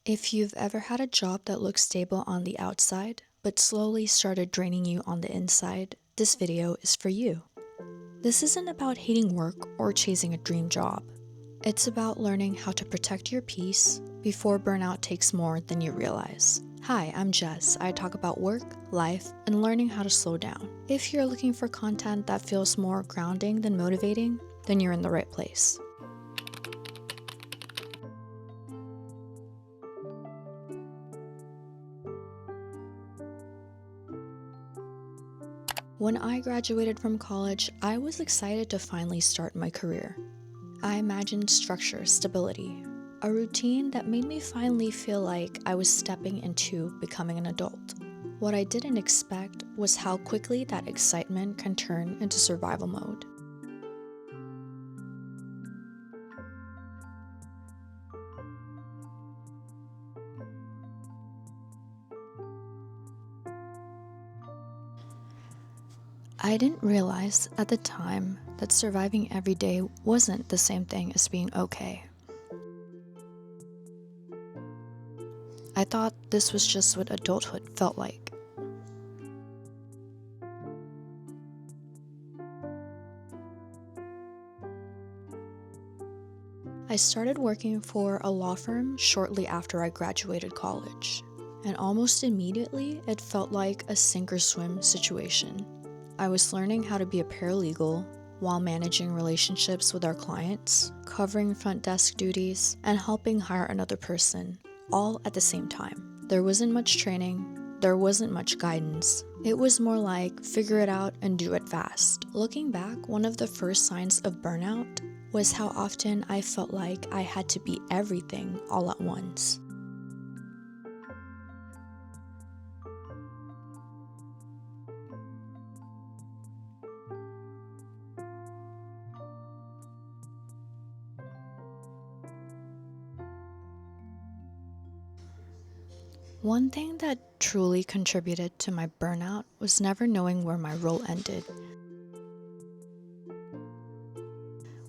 If you've ever had a job that looks stable on the outside, but slowly started draining you on the inside, this video is for you. This isn't about hating work or chasing a dream job. It's about learning how to protect your peace before burnout takes more than you realize. Hi, I'm Jess. I talk about work, life, and learning how to slow down. If you're looking for content that feels more grounding than motivating, then you're in the right place. When I graduated from college, I was excited to finally start my career. I imagined structure, stability, a routine that made me finally feel like I was stepping into becoming an adult. What I didn't expect was how quickly that excitement can turn into survival mode. I didn't realize at the time that surviving every day wasn't the same thing as being okay. I thought this was just what adulthood felt like. I started working for a law firm shortly after I graduated college, and almost immediately it felt like a sink or swim situation. I was learning how to be a paralegal while managing relationships with our clients, covering front desk duties, and helping hire another person, all at the same time. There wasn't much training, there wasn't much guidance. It was more like figure it out and do it fast. Looking back, one of the first signs of burnout was how often I felt like I had to be everything all at once. One thing that truly contributed to my burnout was never knowing where my role ended.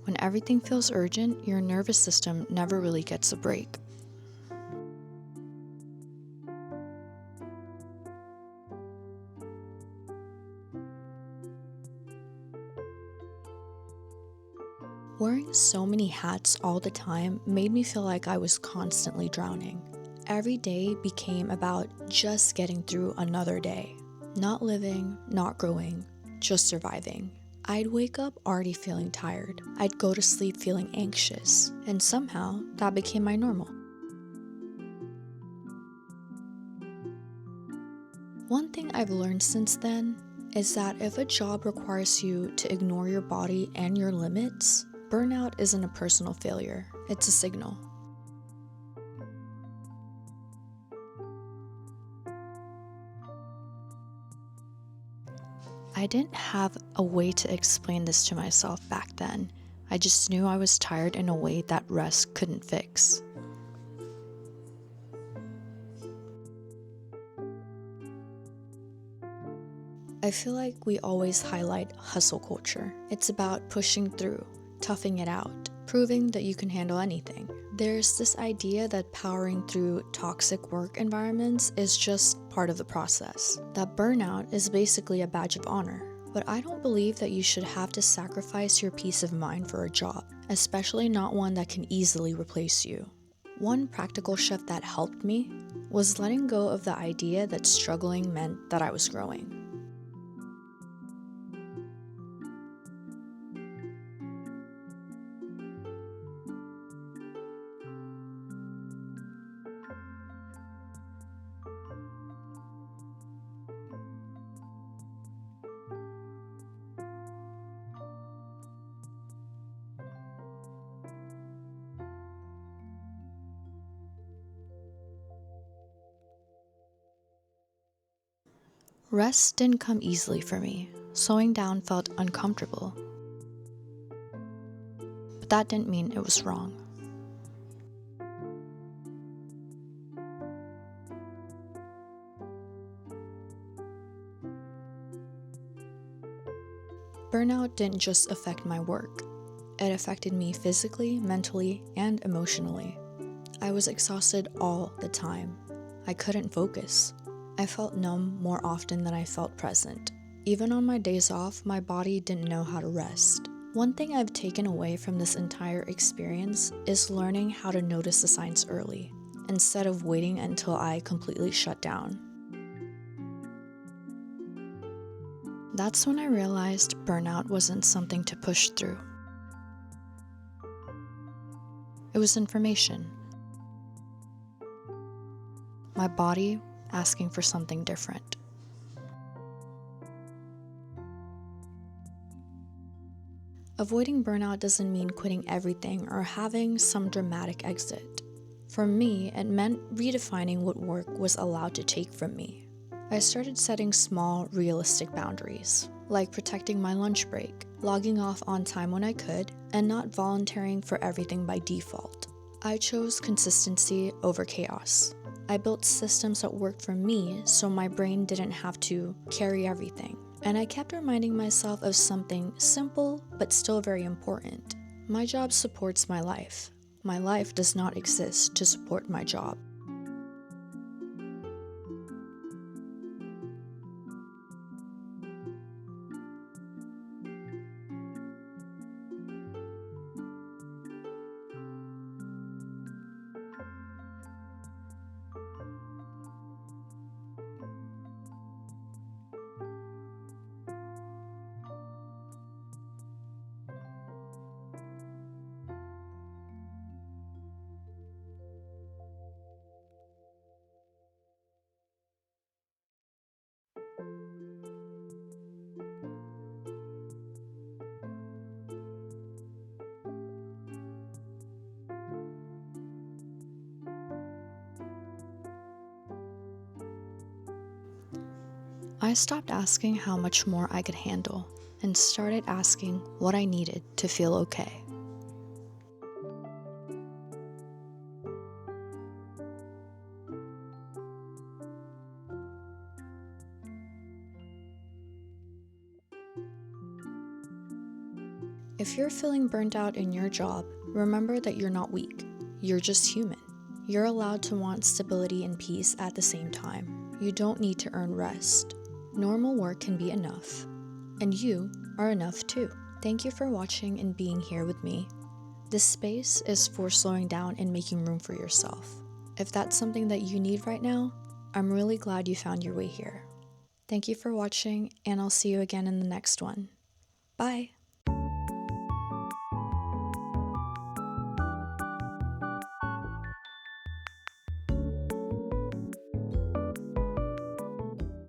When everything feels urgent, your nervous system never really gets a break. Wearing so many hats all the time made me feel like I was constantly drowning. Every day became about just getting through another day. Not living, not growing, just surviving. I'd wake up already feeling tired. I'd go to sleep feeling anxious, and somehow that became my normal. One thing I've learned since then is that if a job requires you to ignore your body and your limits, burnout isn't a personal failure, it's a signal. I didn't have a way to explain this to myself back then. I just knew I was tired in a way that rest couldn't fix. I feel like we always highlight hustle culture. It's about pushing through, toughing it out, proving that you can handle anything. There's this idea that powering through toxic work environments is just part of the process, that burnout is basically a badge of honor. But I don't believe that you should have to sacrifice your peace of mind for a job, especially not one that can easily replace you. One practical shift that helped me was letting go of the idea that struggling meant that I was growing. Rest didn't come easily for me. Slowing down felt uncomfortable. But that didn't mean it was wrong. Burnout didn't just affect my work. It affected me physically, mentally, and emotionally. I was exhausted all the time. I couldn't focus. I felt numb more often than I felt present. Even on my days off, my body didn't know how to rest. One thing I've taken away from this entire experience is learning how to notice the signs early, instead of waiting until I completely shut down. That's when I realized burnout wasn't something to push through. It was information. My body asking for something different. Avoiding burnout doesn't mean quitting everything or having some dramatic exit. For me, it meant redefining what work was allowed to take from me. I started setting small, realistic boundaries, like protecting my lunch break, logging off on time when I could, and not volunteering for everything by default. I chose consistency over chaos. I built systems that worked for me so my brain didn't have to carry everything. And I kept reminding myself of something simple but still very important. My job supports my life. My life does not exist to support my job. I stopped asking how much more I could handle and started asking what I needed to feel okay. If you're feeling burnt out in your job, remember that you're not weak. You're just human. You're allowed to want stability and peace at the same time. You don't need to earn rest. Normal work can be enough. And you are enough too. Thank you for watching and being here with me. This space is for slowing down and making room for yourself. If that's something that you need right now, I'm really glad you found your way here. Thank you for watching, and I'll see you again in the next one. Bye!